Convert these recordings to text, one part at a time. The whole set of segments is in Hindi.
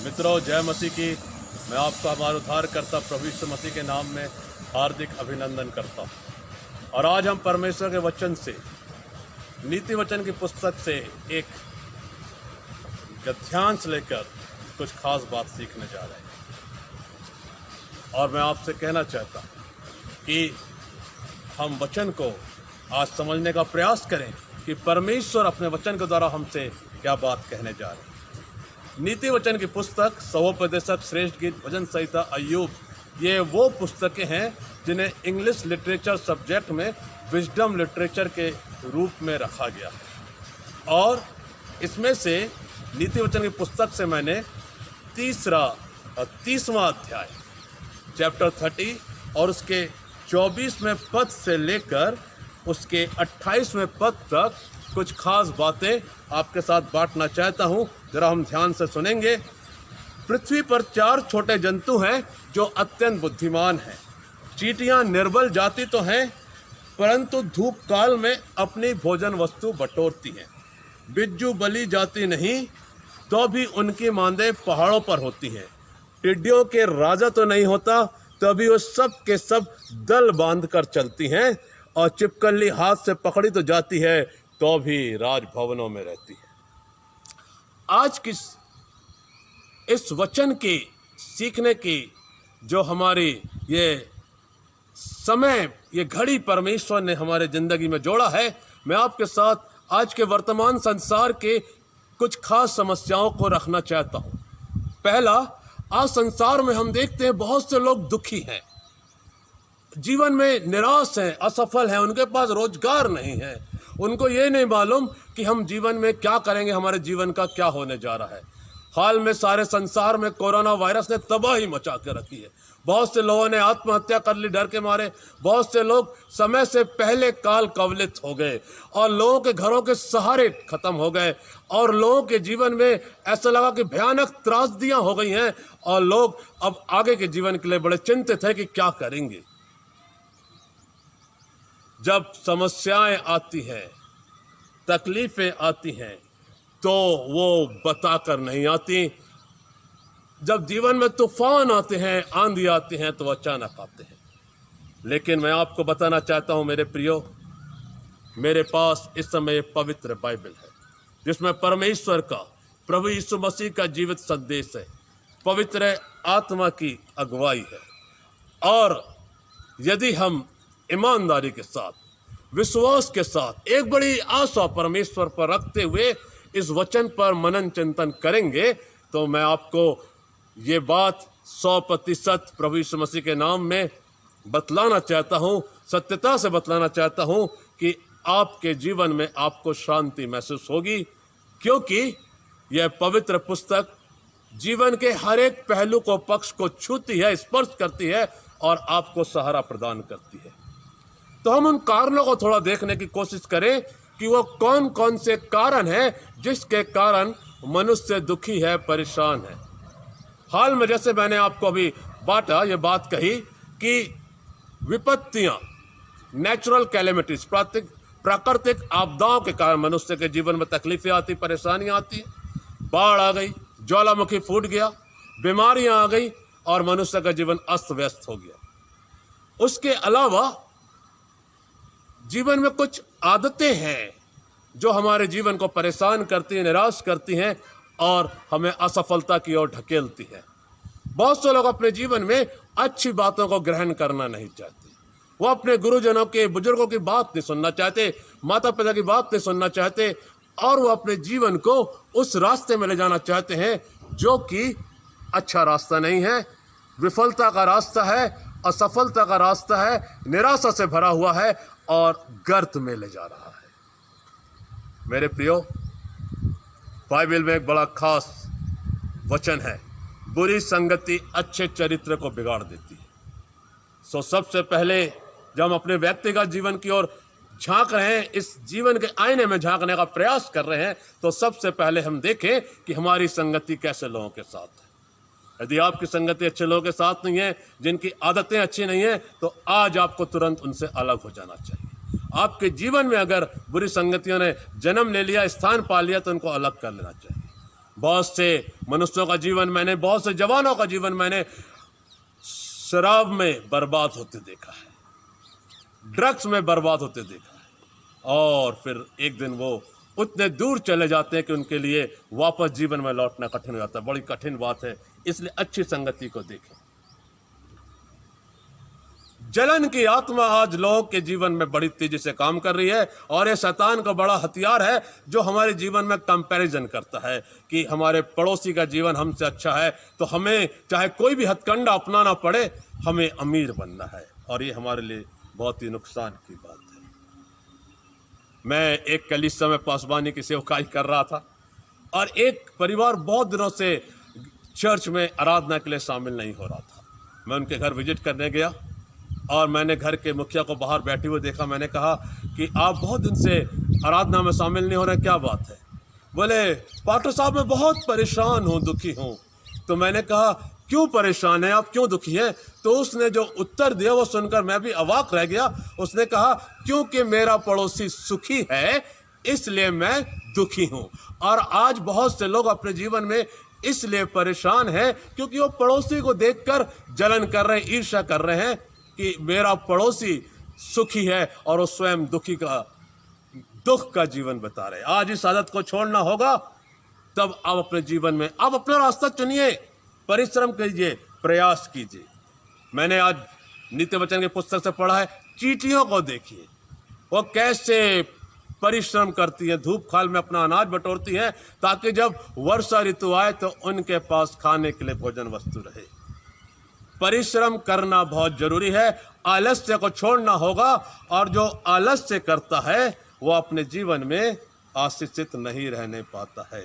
मित्रों, जय मसीह की। मैं आपका हमारे उद्धारकर्ता प्रभु यीशु मसीह के नाम में हार्दिक अभिनंदन करता हूँ। और आज हम परमेश्वर के वचन से, नीति वचन की पुस्तक से एक गद्यांश लेकर कुछ खास बात सीखने जा रहे हैं। और मैं आपसे कहना चाहता हूँ कि हम वचन को आज समझने का प्रयास करें कि परमेश्वर अपने वचन के द्वारा हमसे क्या बात कहने जा रहे हैं। नीति वचन की पुस्तक, सहोपदेशक, श्रेष्ठ गीत, भजन संहिता, अय्यूब, ये वो पुस्तकें हैं जिन्हें इंग्लिश लिटरेचर सब्जेक्ट में विजडम लिटरेचर के रूप में रखा गया है। और इसमें से नीति वचन की पुस्तक से मैंने 30वां अध्याय चैप्टर 30 और उसके 24वें पद से लेकर उसके 28वें पद तक कुछ खास बातें आपके साथ बांटना चाहता हूं। जरा हम ध्यान से सुनेंगे। पृथ्वी पर 4 छोटे जंतु हैं जो अत्यंत बुद्धिमान हैं। चींटियां निर्बल जाति तो हैं, परंतु धूप काल में अपनी भोजन वस्तु बटोरती हैं। बिज्जू बली जाति नहीं, तो भी उनकी मांदें पहाड़ों पर होती हैं। टिड्डियों के राजा तो नहीं होता, तभी वो सब के सब दल बांध कर चलती हैं। और चिपकली हाथ से पकड़ी तो जाती है, तो भी राजभवनों में रहती है। आज किस इस वचन की सीखने की जो हमारी ये समय, ये घड़ी परमेश्वर ने हमारे जिंदगी में जोड़ा है, मैं आपके साथ आज के वर्तमान संसार के कुछ खास समस्याओं को रखना चाहता हूँ। पहला, आज संसार में हम देखते हैं बहुत से लोग दुखी हैं, जीवन में निराश हैं, असफल हैं, उनके पास रोजगार नहीं है। उनको ये नहीं मालूम कि हम जीवन में क्या करेंगे, हमारे जीवन का क्या होने जा रहा है। हाल में सारे संसार में कोरोना वायरस ने तबाही मचा के रखी है। बहुत से लोगों ने आत्महत्या कर ली डर के मारे। बहुत से लोग समय से पहले काल कवलित हो गए और लोगों के घरों के सहारे खत्म हो गए। और लोगों के जीवन में ऐसा लगा कि भयानक त्रासदियां हो गई हैं और लोग अब आगे के जीवन के लिए बड़े चिंतित हैं कि क्या करेंगे। जब समस्याएं आती हैं, तकलीफें आती हैं, तो वो बताकर नहीं आती। जब जीवन में तूफान आते हैं, आंधी आती हैं, तो अचानक आते हैं। लेकिन मैं आपको बताना चाहता हूं मेरे प्रियो, मेरे पास इस समय पवित्र बाइबल है जिसमें परमेश्वर का, प्रभु यीशु मसीह का जीवित संदेश है, पवित्र आत्मा की अगुवाई है। और यदि हम ईमानदारी के साथ, विश्वास के साथ, एक बड़ी आशा परमेश्वर पर रखते हुए इस वचन पर मनन चिंतन करेंगे, तो मैं आपको ये बात 100% प्रभु यीशु मसीह के नाम में बतलाना चाहता हूँ, सत्यता से बतलाना चाहता हूँ कि आपके जीवन में आपको शांति महसूस होगी, क्योंकि यह पवित्र पुस्तक जीवन के हर एक पहलू को, पक्ष को छूती है, स्पर्श करती है और आपको सहारा प्रदान करती है। तो हम उन कारणों को थोड़ा देखने की कोशिश करें कि वो कौन कौन से कारण हैं जिसके कारण मनुष्य दुखी है, परेशान है। हाल में जैसे मैंने आपको अभी बांटा, ये बात कही कि विपत्तियां, नेचुरल कैलेमिटीज, प्राकृतिक आपदाओं के कारण मनुष्य के जीवन में तकलीफें आती, परेशानियां आती। बाढ़ आ गई, ज्वालामुखी फूट गया, बीमारियां आ गई और मनुष्य का जीवन अस्त व्यस्त हो गया। उसके अलावा जीवन में कुछ आदतें हैं जो हमारे जीवन को परेशान करती हैं, निराश करती हैं और हमें असफलता की ओर ढकेलती है। बहुत से लोग अपने जीवन में अच्छी बातों को ग्रहण करना नहीं चाहते। वो अपने गुरुजनों के, बुजुर्गों की बात नहीं सुनना चाहते, माता पिता की बात नहीं सुनना चाहते, और वो अपने जीवन को उस रास्ते में ले जाना चाहते हैं जो कि अच्छा रास्ता नहीं है, विफलता का रास्ता है, असफलता का रास्ता है, निराशा से भरा हुआ है और गर्त में ले जा रहा है। मेरे प्रियो, बाइबल में एक बड़ा खास वचन है, बुरी संगति अच्छे चरित्र को बिगाड़ देती है। सबसे पहले जब हम अपने व्यक्तिगत जीवन की ओर झांक रहे हैं, इस जीवन के आईने में झांकने का प्रयास कर रहे हैं, तो सबसे पहले हम देखें कि हमारी संगति कैसे लोगों के साथ है। यदि आपकी संगति अच्छे लोगों के साथ नहीं है, जिनकी आदतें अच्छी नहीं है, तो आज आपको तुरंत उनसे अलग हो जाना चाहिए। आपके जीवन में अगर बुरी संगतियों ने जन्म ले लिया, स्थान पा लिया, तो उनको अलग कर लेना चाहिए। बहुत से मनुष्यों का जीवन मैंने, बहुत से जवानों का जीवन मैंने शराब में बर्बाद होते देखा है, ड्रग्स में बर्बाद होते देखा है, और फिर एक दिन वो उतने दूर चले जाते हैं कि उनके लिए वापस जीवन में लौटना कठिन हो जाता है। बड़ी कठिन बात है, इसलिए अच्छी संगति को देखें। जलन की आत्मा आज लोगों के जीवन में बड़ी तेजी से काम कर रही है, और ये शैतान का बड़ा हथियार है जो हमारे जीवन में कंपैरिजन करता है कि हमारे पड़ोसी का जीवन हमसे अच्छा है तो हमें चाहे कोई भी हथकंडा अपनाना पड़े, हमें अमीर बनना है, और ये हमारे लिए बहुत ही नुकसान की बात है। मैं एक कलीसिया में पासबानी की सेवकाई कर रहा था, और एक परिवार बहुत दिनों से चर्च में आराधना के लिए शामिल नहीं हो रहा था। मैं उनके घर विजिट करने गया, और मैंने घर के मुखिया को बाहर बैठे हुए देखा। मैंने कहा कि आप बहुत दिन से आराधना में शामिल नहीं हो रहे, क्या बात है? बोले, पास्टर साहब मैं बहुत परेशान हूँ, दुखी हूँ। तो मैंने कहा, क्यों परेशान है आप, क्यों दुखी हैं? तो उसने जो उत्तर दिया वो सुनकर मैं भी अवाक रह गया। उसने कहा, क्योंकि मेरा पड़ोसी सुखी है इसलिए मैं दुखी हूँ। और आज बहुत से लोग अपने जीवन में इसलिए परेशान हैं क्योंकि वो पड़ोसी को देखकर जलन कर रहे हैं, ईर्ष्या कर रहे हैं कि मेरा पड़ोसी सुखी है और वो स्वयं दुखी का, दुख का जीवन बता रहे हैं। आज इस आदत को छोड़ना होगा, तब आप अपने जीवन में आप अपना रास्ता चुनिए, परिश्रम कीजिए, प्रयास कीजिए। मैंने आज नित्य वचन के पुस्तक से पढ़ा है, चींटियों को देखिए, वो कैसे परिश्रम करती हैं, धूप खाल में अपना अनाज बटोरती हैं ताकि जब वर्षा ऋतु आए तो उनके पास खाने के लिए भोजन वस्तु रहे। परिश्रम करना बहुत जरूरी है, आलस्य को छोड़ना होगा, और जो आलस्य करता है वो अपने जीवन में आशीषित नहीं रहने पाता है।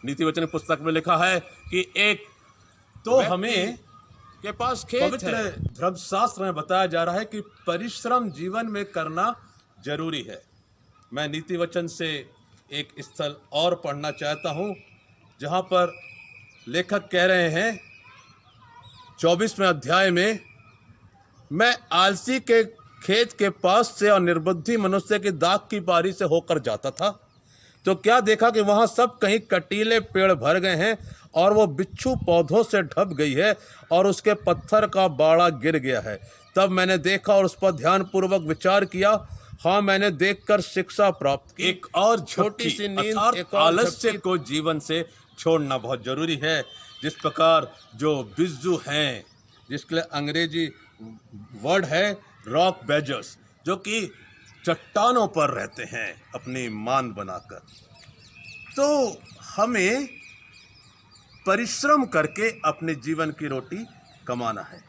नीति वचन पुस्तक में लिखा है कि एक तो हमें के पास खेत है। धर्मशास्त्र में बताया जा रहा है कि परिश्रम जीवन में करना जरूरी है। मैं नीति वचन से एक स्थल और पढ़ना चाहता हूं, जहां पर लेखक कह रहे हैं 24वें अध्याय में, मैं आलसी के खेत के पास से और निर्बुद्धि मनुष्य की दाख की बारी से होकर जाता था, तो क्या देखा कि वहां सब कहीं कटीले पेड़ भर गए हैं और वो बिच्छू पौधों से ढप गई है और उसके पत्थर का बाड़ा गिर गया है। तब मैंने देखा और उस पर ध्यानपूर्वक विचार किया। हाँ, मैंने देखकर शिक्षा प्राप्त की। एक और छोटी सी नींद, एक आलस्य को जीवन से छोड़ना बहुत जरूरी है। जिस प्रकार जो बिज्जू हैं, जिसके लिए अंग्रेजी वर्ड है रॉक बैजर्स, जो कि चट्टानों पर रहते हैं अपनी मान बनाकर, तो हमें परिश्रम करके अपने जीवन की रोटी कमाना है,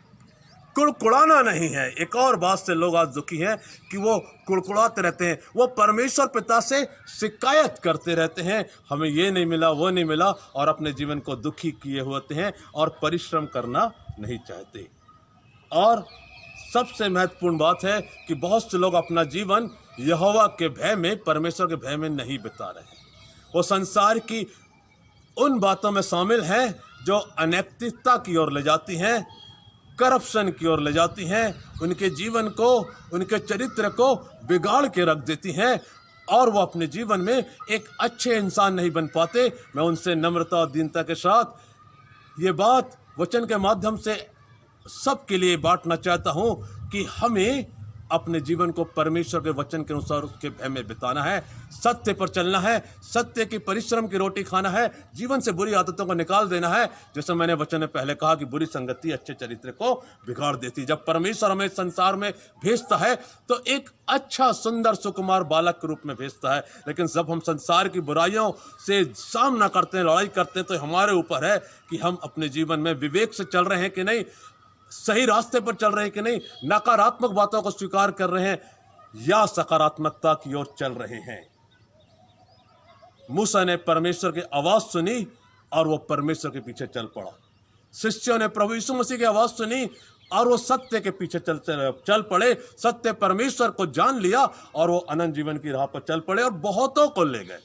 कुड़कुड़ाना नहीं है। एक और बात से लोग आज दुखी हैं कि वो कुड़कुड़ाते रहते हैं, वो परमेश्वर पिता से शिकायत करते रहते हैं, हमें ये नहीं मिला, वो नहीं मिला, और अपने जीवन को दुखी किए होते हैं और परिश्रम करना नहीं चाहते। और सबसे महत्वपूर्ण बात है कि बहुत से लोग अपना जीवन यहोवा के भय में, परमेश्वर के भय में नहीं बिता रहे हैं। वो संसार की उन बातों में शामिल हैं जो अनैतिकता की ओर ले जाती हैं, करप्शन की ओर ले जाती हैं, उनके जीवन को, उनके चरित्र को बिगाड़ के रख देती हैं, और वो अपने जीवन में एक अच्छे इंसान नहीं बन पाते। मैं उनसे नम्रता और दीनता के साथ ये बात वचन के माध्यम से सबके लिए बांटना चाहता हूं कि हमें अपने जीवन को परमेश्वर के वचन के अनुसार उसके भय में बिताना है, सत्य पर चलना है, सत्य की परिश्रम की रोटी खाना है, जीवन से बुरी आदतों को निकाल देना है। जैसे मैंने वचन में पहले कहा कि बुरी संगति अच्छे चरित्र को बिगाड़ देती। जब परमेश्वर हमें संसार में भेजता है तो एक अच्छा सुंदर सुकुमार बालक के रूप में भेजता है, लेकिन जब हम संसार की बुराइयों से सामना करते हैं, लड़ाई करते हैं, तो हमारे ऊपर है कि हम अपने जीवन में विवेक से चल रहे हैं कि नहीं, सही रास्ते पर चल रहे हैं कि नहीं, नकारात्मक बातों को स्वीकार कर रहे हैं या सकारात्मकता की ओर चल रहे हैं। मूसा ने परमेश्वर की आवाज सुनी और वो परमेश्वर के पीछे चल पड़ा। शिष्यों ने प्रभु यीशु मसीह की आवाज सुनी और वो सत्य के पीछे चल पड़े, सत्य परमेश्वर को जान लिया और वो अनंत जीवन की राह पर चल पड़े और बहुतों को ले गए।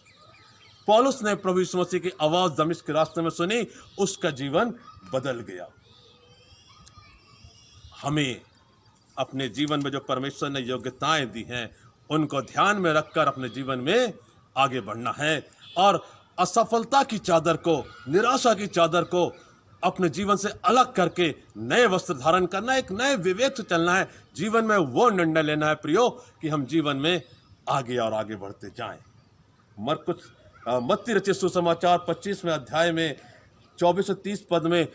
पौलुस ने प्रभु यीशु मसीह की आवाज दमिश्क के रास्ते में सुनी, उसका जीवन बदल गया। हमें अपने जीवन में जो परमेश्वर ने योग्यताएं दी हैं उनको ध्यान में रखकर अपने जीवन में आगे बढ़ना है और असफलता की चादर को, निराशा की चादर को अपने जीवन से अलग करके नए वस्त्र धारण करना, एक नए विवेक से चलना है। जीवन में वो निर्णय लेना है प्रियो कि हम जीवन में आगे और आगे बढ़ते जाएं। मत्ती रचित सुसमाचार 25वें अध्याय में 24 से 30 पद में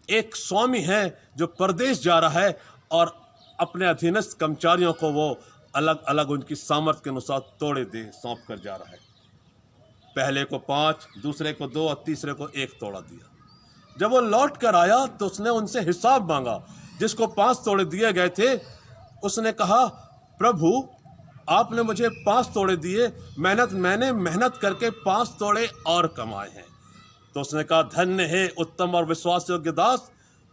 एक स्वामी है जो परदेश जा रहा है और अपने अधीनस्थ कर्मचारियों को वो अलग अलग उनकी सामर्थ्य के अनुसार तोड़े दे सौंप कर जा रहा है। पहले को 5, दूसरे को 2 और तीसरे को 1 तोड़ा दिया। जब वो लौट कर आया तो उसने उनसे हिसाब मांगा। जिसको 5 तोड़े दिए गए थे उसने कहा, प्रभु आपने मुझे 5 तोड़े दिए, मैंने मेहनत करके 5 तोड़े और कमाए हैं। तो उसने कहा, धन्य है उत्तम और विश्वास योग्य दास,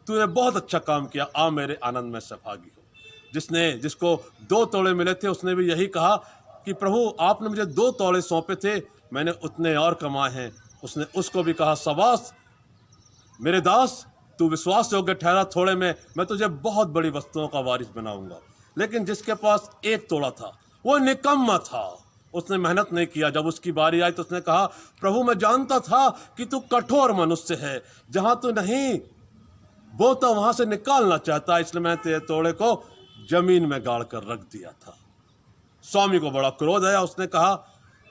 तूने बहुत अच्छा काम किया, आ मेरे आनंद में सहभागी हो। जिसको 2 तोड़े मिले थे उसने भी यही कहा कि प्रभु आपने मुझे 2 तोड़े सौंपे थे, मैंने उतने और कमाए हैं। उसने उसको भी कहा, शाबाश मेरे दास, तू विश्वास योग्य ठहरा थोड़े में, मैं तुझे बहुत बड़ी वस्तुओं का वारिस बनाऊंगा। लेकिन जिसके पास 1 तोड़ा था वो निकम्मा था, उसने मेहनत नहीं किया। जब उसकी बारी आई तो उसने कहा, प्रभु मैं जानता था कि तू कठोर मनुष्य है, जहां तू नहीं बोता वहां से निकालना चाहता, इसलिए मैंने तेरे तोड़े को जमीन में गाड़ कर रख दिया था। स्वामी को बड़ा क्रोध आया। उसने कहा,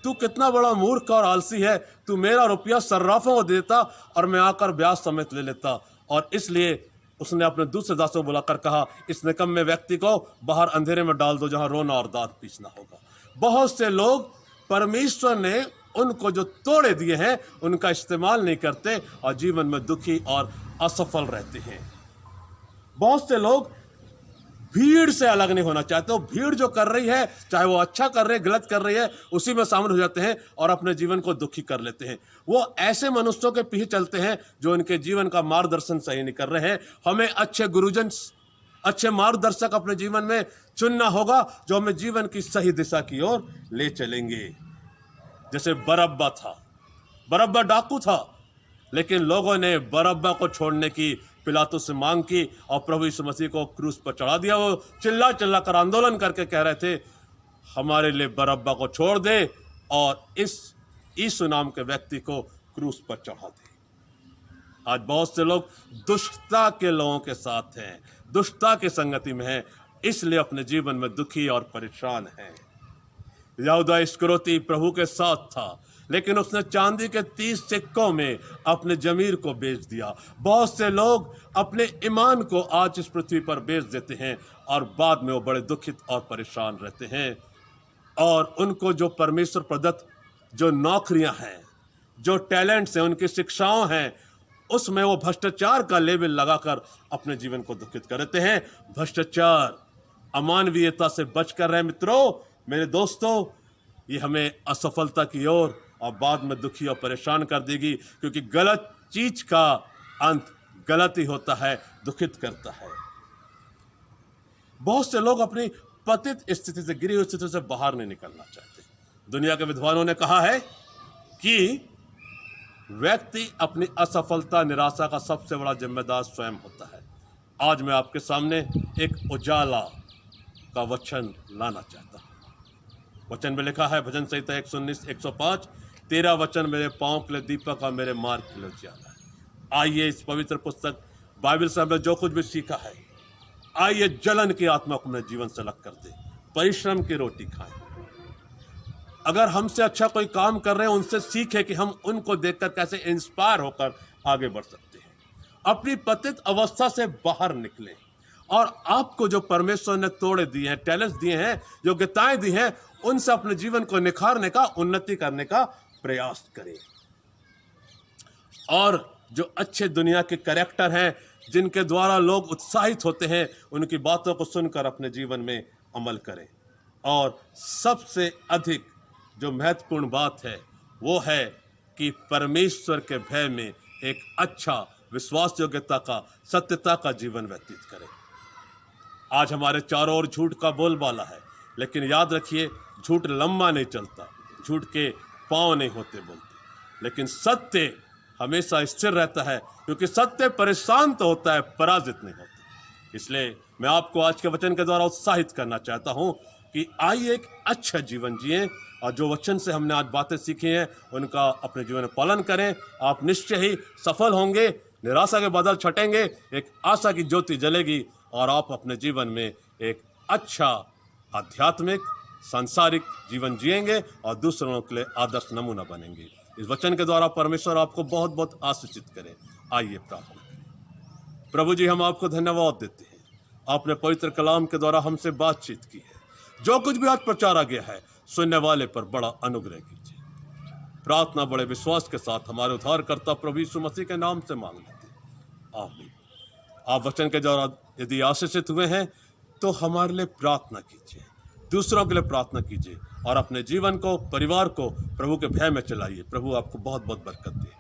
तू कितना बड़ा मूर्ख और आलसी है, तू मेरा रुपया सर्राफों को देता और मैं आकर ब्याज समेत ले लेता। और इसलिए उसने अपने दूसरे दासों को बुलाकर कहा, इस निकम्मे व्यक्ति को बाहर अंधेरे में डाल दो, जहां रोना और दांत पीसना होगा। बहुत से लोग परमेश्वर ने उनको जो तोड़े दिए हैं उनका इस्तेमाल नहीं करते और जीवन में दुखी और असफल रहते हैं। बहुत से लोग भीड़ से अलग नहीं होना चाहते, वो भीड़ जो कर रही है, चाहे वो अच्छा कर रहे गलत कर रही है, उसी में शामिल हो जाते हैं और अपने जीवन को दुखी कर लेते हैं। वो ऐसे मनुष्यों के पीछे चलते हैं जो उनके जीवन का मार्गदर्शन सही नहीं कर रहे हैं। हमें अच्छे गुरुजन, अच्छे मार्गदर्शक अपने जीवन में चुनना होगा जो हमें जीवन की सही दिशा की ओर ले चलेंगे। जैसे बरअब्बा था, बरअब्बा डाकू था, लेकिन लोगों ने बरअब्बा को छोड़ने की पिलातुस से मांग की और प्रभु यीशु मसीह को क्रूस पर चढ़ा दिया। वो चिल्ला चिल्ला कर आंदोलन करके कह रहे थे, हमारे लिए बरअब्बा को छोड़ दे और इस यीशु नाम के व्यक्ति को क्रूस पर चढ़ा दे। आज बहुत से लोग दुष्टता के लोगों के साथ हैं, दुष्टता की संगति में हैं, इसलिए अपने जीवन में दुखी और परेशान हैं। यहूदा इस्करियोती प्रभु के साथ था, लेकिन उसने चांदी के 30 सिक्कों में अपने जमीर को बेच दिया। बहुत से लोग अपने ईमान को आज इस पृथ्वी पर बेच देते हैं और बाद में वो बड़े दुखित और परेशान रहते हैं। और उनको जो परमेश्वर प्रदत्त जो नौकरियां हैं, जो टैलेंट्स हैं, उनकी शिक्षाओं हैं, उसमें वो भ्रष्टाचार का लेबल लगाकर अपने जीवन को दुखित करते हैं। भ्रष्टाचार, अमानवीयता से बचकर रहे मित्रों, मेरे दोस्तों, ये हमें असफलता की ओर और बाद में दुखी और परेशान कर देगी, क्योंकि गलत चीज का अंत गलत ही होता है, दुखित करता है। बहुत से लोग अपनी पतित स्थिति से, गिरी हुई स्थिति से बाहर नहीं निकलना चाहते। दुनिया के विद्वानों ने कहा है कि व्यक्ति अपनी असफलता, निराशा का सबसे बड़ा जिम्मेदार स्वयं होता है। आज मैं आपके सामने एक उजाला का वचन लाना चाहता हूं। वचन में लिखा है, भजन संहिता 119, 105, तेरा वचन मेरे पांव के लिए दीपक और मेरे मार्ग के लिए उजाला है। आइए इस पवित्र पुस्तक बाइबल से हमने जो कुछ भी सीखा है, आइए जलन की आत्मा को अपने जीवन से अलग कर दे, परिश्रम की रोटी खाएं। अगर हमसे अच्छा कोई काम कर रहे हैं, उनसे सीखें कि हम उनको देखकर कैसे इंस्पायर होकर आगे बढ़ सकते हैं। अपनी पतित अवस्था से बाहर निकलें और आपको जो परमेश्वर ने तोड़े दिए हैं, टैलेंट्स दिए हैं, योग्यताएं दी हैं, उनसे अपने जीवन को निखारने का, उन्नति करने का प्रयास करें। और जो अच्छे दुनिया के कैरेक्टर हैं, जिनके द्वारा लोग उत्साहित होते हैं, उनकी बातों को सुनकर अपने जीवन में अमल करें। और सबसे अधिक जो महत्वपूर्ण बात है वो है कि परमेश्वर के भय में एक अच्छा, विश्वास योग्यता का, सत्यता का जीवन व्यतीत करें। आज हमारे चारों ओर झूठ का बोलबाला है, लेकिन याद रखिए, झूठ लंबा नहीं चलता, झूठ के पांव नहीं होते बोलते, लेकिन सत्य हमेशा स्थिर रहता है, क्योंकि सत्य परेशान तो होता है, पराजित नहीं होता। इसलिए मैं आपको आज के वचन के द्वारा उत्साहित करना चाहता हूं कि आइए एक अच्छा जीवन जिएं और जो वचन से हमने आज बातें सीखी हैं उनका अपने जीवन में पालन करें। आप निश्चय ही सफल होंगे, निराशा के बादल छटेंगे, एक आशा की ज्योति जलेगी और आप अपने जीवन में एक अच्छा आध्यात्मिक सांसारिक जीवन जिएंगे और दूसरों के लिए आदर्श नमूना बनेंगे। इस वचन के द्वारा परमेश्वर आपको बहुत बहुत आशीषित करे। आइए प्रार्थना करें। प्रभु जी, हम आपको धन्यवाद देते हैं, आपने पवित्र कलाम के द्वारा हमसे बातचीत की है। जो कुछ भी आज प्रचारा गया है सुनने वाले पर बड़ा अनुग्रह कीजिए। प्रार्थना बड़े विश्वास के साथ हमारे उद्धारकर्ता प्रभु यीशु मसीह के नाम से मांग लेते हैं, आमीन। आप वचन के द्वारा यदि आशीषित हुए हैं तो हमारे लिए प्रार्थना कीजिए, दूसरों के लिए प्रार्थना कीजिए और अपने जीवन को, परिवार को प्रभु के भय में चलाइए। प्रभु आपको बहुत बहुत बरकत दे।